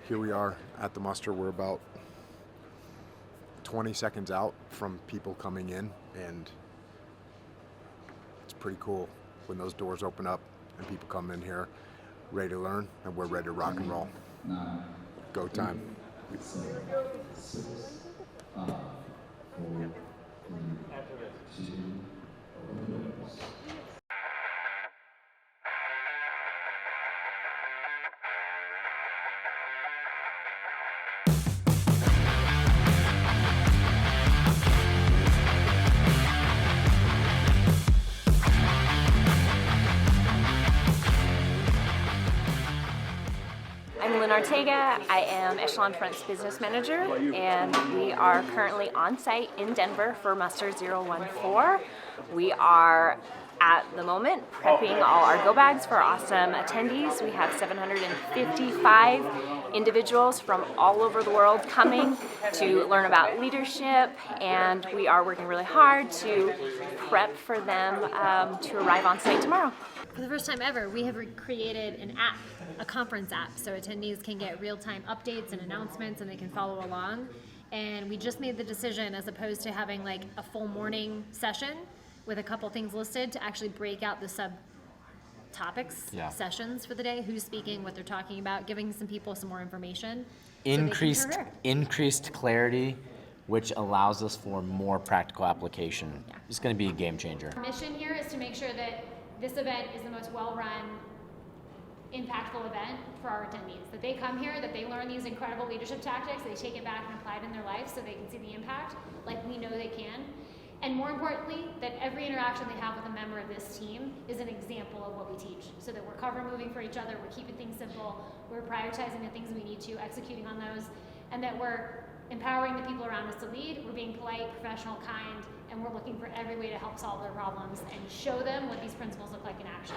Here we are at the muster. We're about 20 seconds out from people coming in, and it's pretty cool when those doors open up and people come in here ready to learn, and we're ready to rock and roll. Go time. 7, 6, 5, 4, 3, 2, 1. I'm Lynn Ortega. I am Echelon Front's business manager, and we are currently on site in Denver for Muster 014. We are at the moment prepping all our go bags for awesome attendees. We have 755 individuals from all over the world coming to learn about leadership, and we are working really hard to prep for them to arrive on site tomorrow. For the first time ever, we have created an app, a conference app, so attendees can get real-time updates and announcements and they can follow along. And we just made the decision, as opposed to having like a full morning session with a couple things listed, to actually break out the sub-topics, sessions for the day, who's speaking, what they're talking about, giving some people some more information. Increased clarity, which allows us for more practical application. Yeah. It's going to be a game changer. Our mission here is to make sure that this event is the most well-run, impactful event for our attendees. That they come here, that they learn these incredible leadership tactics, they take it back and apply it in their life so they can see the impact like we know they can. And more importantly, that every interaction they have with a member of this team is an example of what we teach. So that we're cover moving for each other, we're keeping things simple, we're prioritizing the things we need to, executing on those, and that we're empowering the people around us to lead, we're being polite, professional, kind, and we're looking for every way to help solve their problems and show them what these principles look like in action.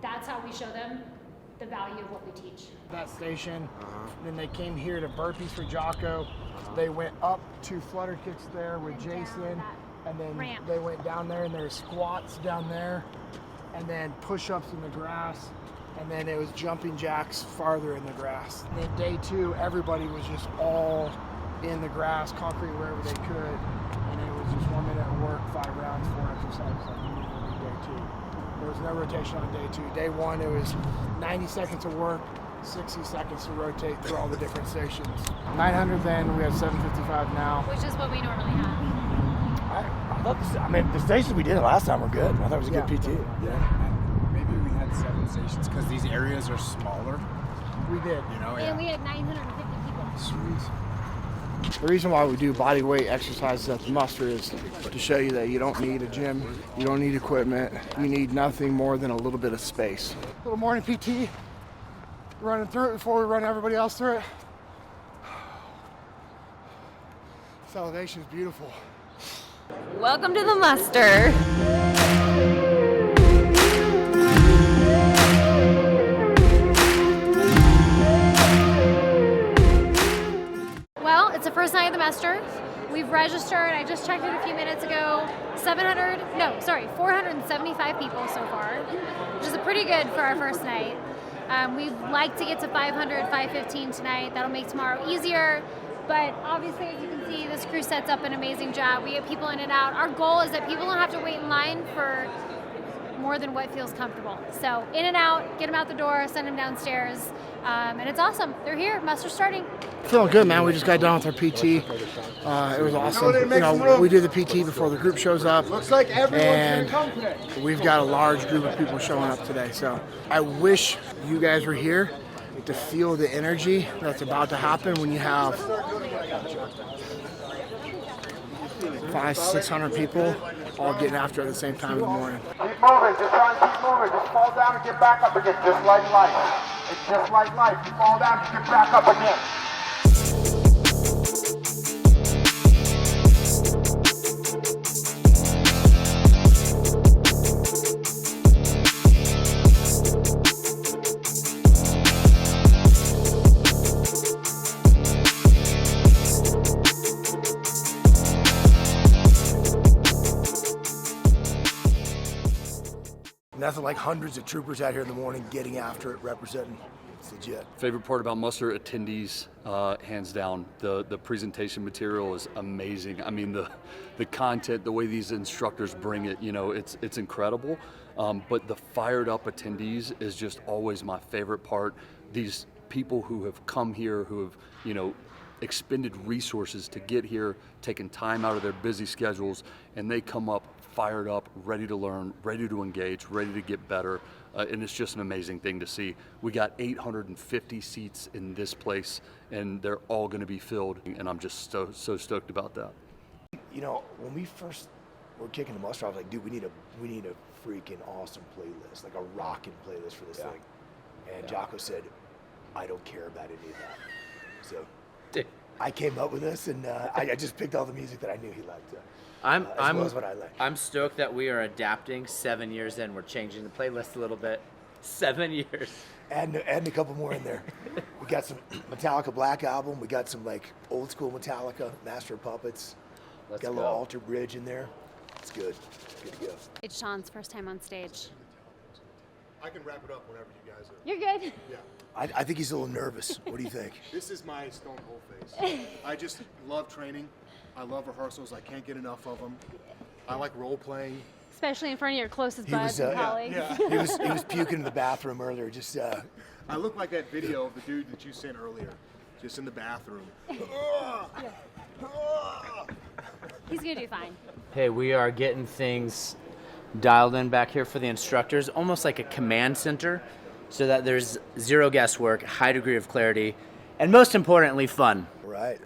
That's how we show them the value of what we teach. That station, then they came here to burpees for Jocko. They went up to flutter kicks there with Jason, and then they went down there and there were squats down there, and then push-ups in the grass, and then it was jumping jacks farther in the grass. And then day 2, everybody was just all in the grass, concrete wherever they could, and it was just 1 minute of work, 5 rounds, 4 exercises like we did every day 2. There was no rotation on day 2. Day 1, it was 90 seconds of work, 60 seconds to rotate through all the different stations. 900 then, we have 755 now. Which is what we normally have. I thought the stations we did last time were good. I thought it was a good PT. Maybe we had 7 stations because these areas are smaller. We did. You know, And we had 950 people. Sweet. The reason why we do body weight exercises at the muster is to show you that you don't need a gym, you don't need equipment, you need nothing more than a little bit of space. Little morning PT, running through it before we run everybody else through it. This elevation is beautiful. Welcome to the muster. Well, it's the first night of the muster. We've registered, I just checked it a few minutes ago, 475 people so far, which is pretty good for our first night. We'd like to get to 500, 515 tonight. That'll make tomorrow easier. But obviously, as you can see, this crew sets up an amazing job. We get people in and out. Our goal is that people don't have to wait in line for more than what feels comfortable. So in and out, get them out the door, send them downstairs, and it's awesome. They're here, muster starting. Feeling good, man. We just got done with our PT. It was awesome. We do the PT before the group shows up. Looks like everyone's gonna come today. We've got a large group of people showing up today. So I wish you guys were here to feel the energy that's about to happen when you have 500-600 people all getting after it at the same time in the morning. Keep moving, just try and keep moving. Just fall down and get back up again, just like life. It's just like life. You fall down and get back up again. Nothing like hundreds of troopers out here in the morning getting after it, representing. It's legit. Favorite part about muster attendees, hands down. The presentation material is amazing. I mean, the content, the way these instructors bring it, it's incredible. But the fired up attendees is just always my favorite part. These people who have come here, who have, expended resources to get here, taken time out of their busy schedules, and they come up fired up, ready to learn, ready to engage, ready to get better. And it's just an amazing thing to see. We got 850 seats in this place, and they're all going to be filled, and I'm just so stoked about that. When we first were kicking the muster, I was like, dude, we need a freaking awesome playlist, like a rockin' playlist for this thing. And Jocko said, I don't care about any of that. So I came up with this, and I just picked all the music that I knew he liked. As well as what I like. I'm stoked that we are adapting 7 years in. We're changing the playlist a little bit. 7 years. And a couple more in there. We got some Metallica Black Album. We got some old school Metallica, Master of Puppets. Got a little Alter Bridge in there. It's good. It's good to go. It's Sean's first time on stage. I can wrap it up whenever you guys are. You're good. Yeah. I think he's a little nervous. What do you think? This is my stone cold face. I just love training. I love rehearsals. I can't get enough of them. I like role playing. Especially in front of your closest buds and colleagues. Yeah. He was puking in the bathroom earlier. Just I look like that video of the dude that you sent earlier, just in the bathroom. He's gonna do fine. Hey, we are getting things dialed in back here for the instructors, almost like a command center, so that there's zero guesswork, high degree of clarity, and most importantly, fun. all right.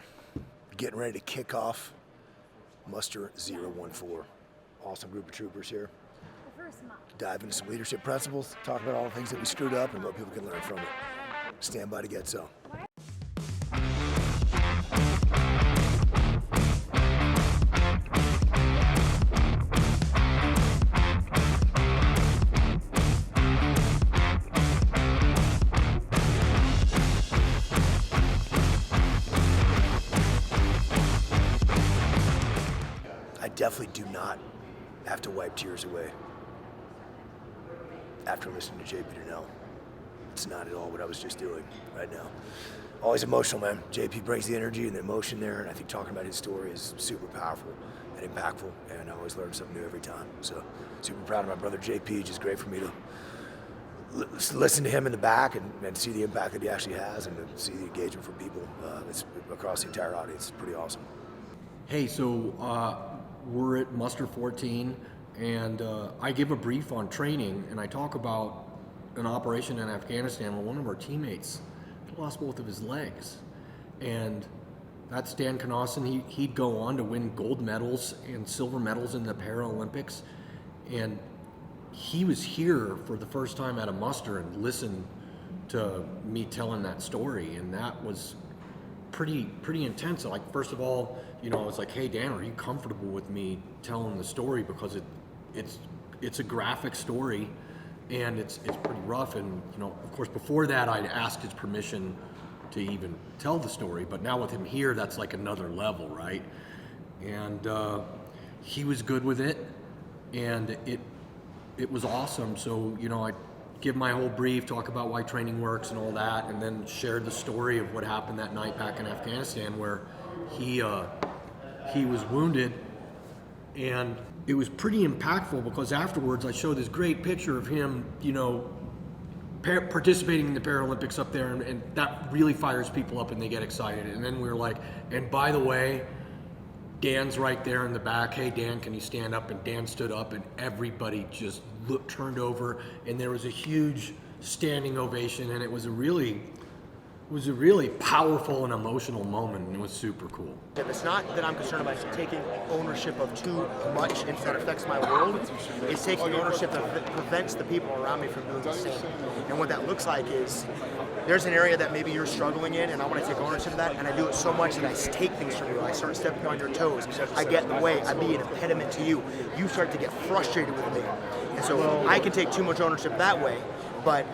Getting ready to kick off Muster 014. Awesome group of troopers here. Dive into some leadership principles, talk about all the things that we screwed up and what people can learn from it. Stand by to get so. I definitely do not have to wipe tears away after listening to JP Durnell. It's not at all what I was just doing right now. Always emotional, man. JP brings the energy and the emotion there, and I think talking about his story is super powerful and impactful, and I always learn something new every time. So super proud of my brother JP. Just great for me to listen to him in the back and see the impact that he actually has, and to see the engagement from people it's across the entire audience. It's pretty awesome. Hey, so we're at Muster 14, and I give a brief on training, and I talk about an operation in Afghanistan where one of our teammates lost both of his legs. And that's Dan Knosson. He'd go on to win gold medals and silver medals in the Paralympics. And he was here for the first time at a muster and listened to me telling that story, and that was pretty intense. Like, first of all, I was like, hey Dan, are you comfortable with me telling the story, because it's a graphic story and it's pretty rough. And of course before that I'd asked his permission to even tell the story, but now with him here, that's like another level, right? And he was good with it, and it was awesome. So I give my whole brief, talk about why training works and all that, and then share the story of what happened that night back in Afghanistan, where he was wounded. And it was pretty impactful, because afterwards I showed this great picture of him, participating in the Paralympics up there, and that really fires people up and they get excited. And then we were like, and by the way, Dan's right there in the back. Hey Dan, can you stand up? And Dan stood up, and everybody just turned over, and there was a huge standing ovation, and it was a really powerful and emotional moment, and it was super cool. It's not that I'm concerned about taking ownership of too much and that affects my world. It's taking ownership that prevents the people around me from doing the same. And what that looks like is, there's an area that maybe you're struggling in, and I want to take ownership of that, and I do it so much that I take things from you. I start stepping on your toes. I get in the way. I be an impediment to you. You start to get frustrated with me. And so I can take too much ownership that way, but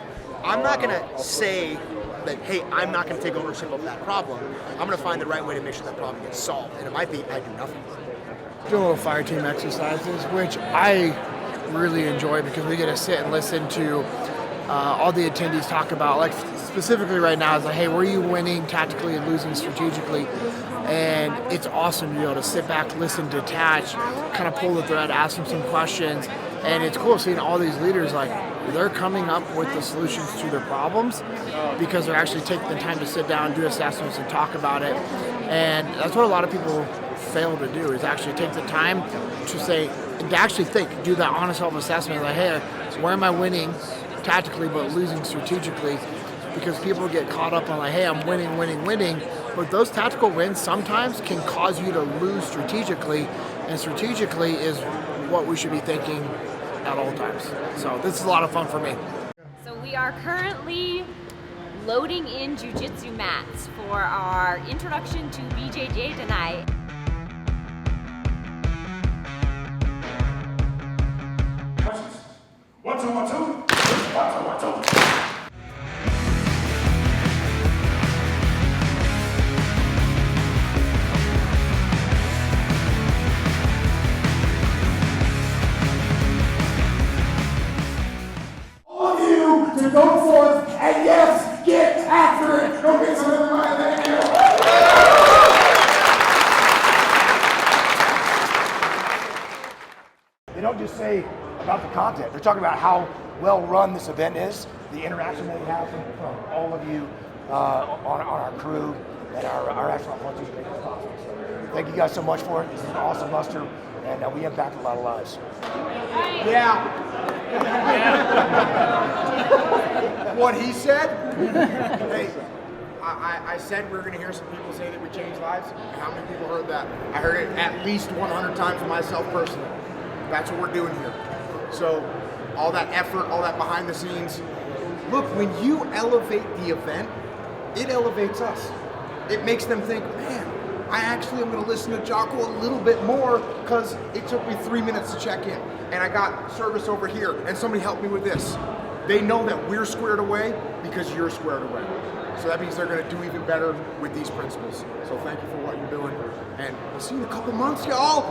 I'm not going to say that, hey, I'm not going to take ownership of that problem. I'm going to find the right way to make sure that problem gets solved. And it might be I do nothing. Do a little fire team exercises, which I really enjoy, because we get to sit and listen to all the attendees talk about, like specifically right now, is like, hey, where are you winning tactically and losing strategically? And it's awesome to be able to sit back, listen, detach, kind of pull the thread, ask them some questions. And it's cool seeing all these leaders, like, they're coming up with the solutions to their problems because they're actually taking the time to sit down, do assessments, and talk about it. And that's what a lot of people fail to do, is actually take the time to say, to actually think, do that honest self-assessment, like, hey, where am I winning tactically but losing strategically? Because people get caught up on, like, hey, I'm winning. But those tactical wins sometimes can cause you to lose strategically, and strategically is what we should be thinking at all times. So this is a lot of fun for me. So we are currently loading in jiu-jitsu mats for our introduction to BJJ tonight. One, two, one, two. One, two, one, two. All of you to go forth and yes, get after it. Go get some of the money that you. They don't just say about the content. They're talking about how well run this event is, the interaction that we have from all of you on our crew and our Echelon Front team to make this possible. So thank you guys so much for it. This is an awesome muster, and we impact a lot of lives. Yeah. What he said? Hey, I said we were going to hear some people say that we changed lives. How many people heard that? I heard it at least 100 times for myself personally. That's what we're doing here. So all that effort, all that behind the scenes. Look, when you elevate the event, it elevates us. It makes them think, man, I actually am going to listen to Jocko a little bit more because it took me 3 minutes to check in. And I got service over here, and somebody helped me with this. They know that we're squared away because you're squared away. So that means they're going to do even better with these principles. So thank you for what you're doing. And we'll see you in a couple months, y'all.